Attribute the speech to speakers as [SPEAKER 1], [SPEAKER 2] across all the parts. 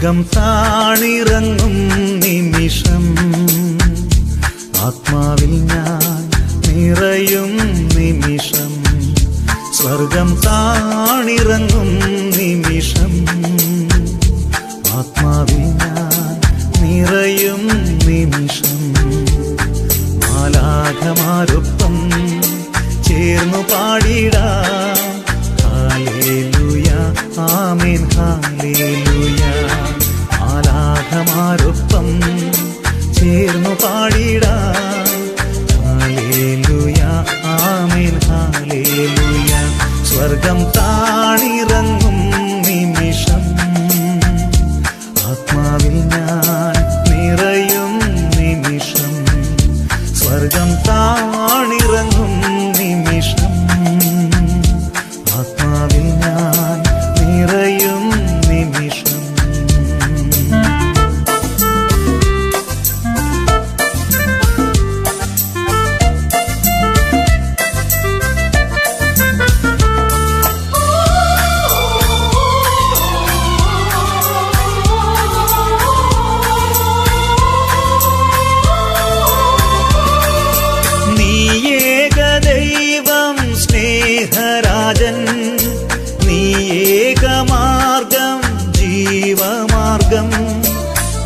[SPEAKER 1] സ്വർഗം താണിറങ്ങും നിമിഷം ആത്മാവിൽ ഞാൻ നിറയും നിമിഷം. സ്വർഗം താണിറങ്ങും നിമിഷം ആത്മാവിൽ ഞാൻ നിറയും നിമിഷം. മാലാഖമാരൊപ്പം ചേർന്നു പാടിടാം ഹല്ലേലൂയ ആമേൻ ഹല്ലേലൂയ. മാലാഖമാരൊപ്പം ചേർന്നു പാടിടാം ഹല്ലേലൂയ ആമേൻ ഹല്ലേലൂയ. സ്വർഗം താണിറങ്ങും നിമിഷം ആത്മാവിൽ ഞാൻ നിറയും നിമിഷം. സ്വർഗം താണിറങ്ങും നിമിഷം ആത്മാവിൽ ഞാൻ നിറയും നിമിഷം. സ്നേഹരാജൻ നീ ഏകമാർഗം ജീവമാർഗം.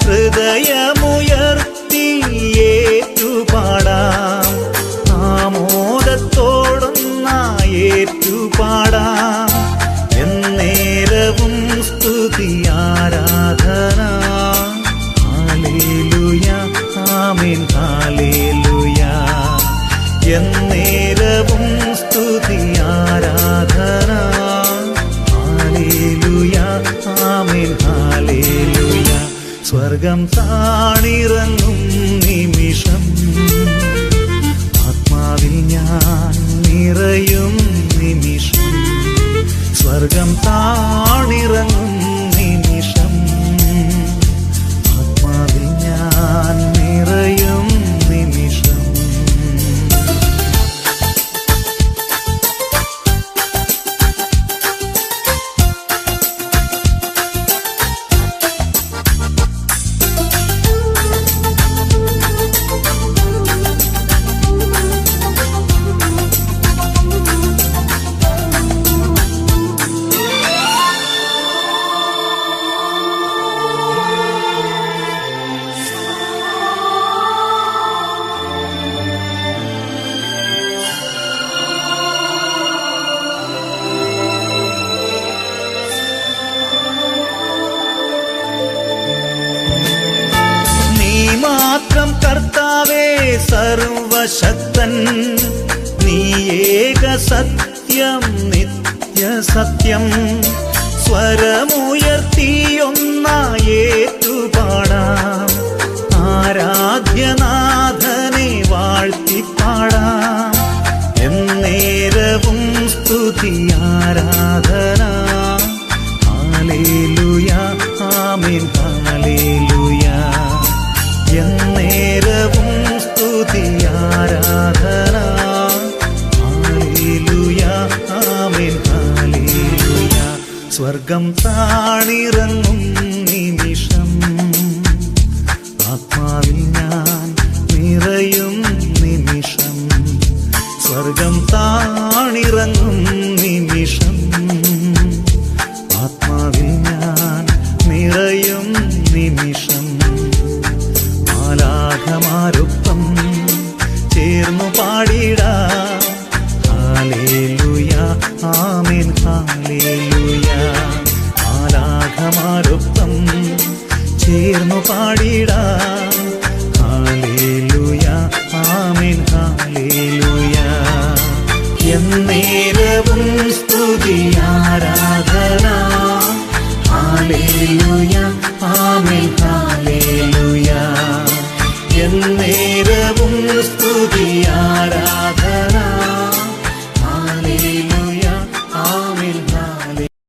[SPEAKER 1] ഹൃദയമുയർത്തി ഏറ്റുപാടാം ആമോദത്തോടൊന്നായേറ്റുപാടാം. എന്നേരവും സ്തുതി ആരാധന ഹല്ലേലൂയ ആമേൻ ഹല്ലേലൂയ. എന്നേരവും സ്തുതി ആരാധന ഹല്ലേലൂയ ആമേൻ ഹല്ലേലൂയ. സ്വർഗം താണിറങ്ങും നിമിഷം ആത്മാവിൽ ഞാൻ നിറയും നിമിഷം. സ്വർഗം താണിറങ്ങും നിമിഷം ആത്മാവിൽ ഞാൻ നിറയും നിമിഷം. മാത്രം കർത്താവേ സർവശക്തൻ നീ ഏക സത്യം നിത്യസത്യം. സ്വരമുയർത്തിയൊന്നായേറ്റുപാടാം ആരാധ്യനാഥനെ വാഴ്ത്തിപ്പാടാം. എന്നേരവും സ്തുതി ആരാധന ഹല്ലേലൂയ ആമേൻ ഹല്ലേലൂയ. എന്നേരവും സ്തുതി ആരാധന ഹല്ലേലൂയ ആമേൻ ഹല്ലേലൂയ. സ്വർഗം താണിറങ്ങും നിമിഷം ആത്മാവിൽ ഞാൻ നിറയും നിമിഷം. സ്വർഗം താണിറങ്ങും നിമിഷം ആത്മാവിൽ ഞാൻ നിറയും നിമിഷം. മാലാഖമാരൊപ്പം ചേർന്നു പാടിടാം ഹല്ലേലൂയ ആമേൻ ഹല്ലേലൂയ. മാലാഖമാരൊപ്പം ചേർന്നു പാടിടാം ഹല്ലേലൂയ ആമേൻ ഹല്ലേലൂയ. എന്നേരവും സ്തുതി ആരാധന ഹല്ലേലൂയ ആമേൻ ഹല്ലേലൂയ. എന്നേരവും സ്തുതി ആരാധന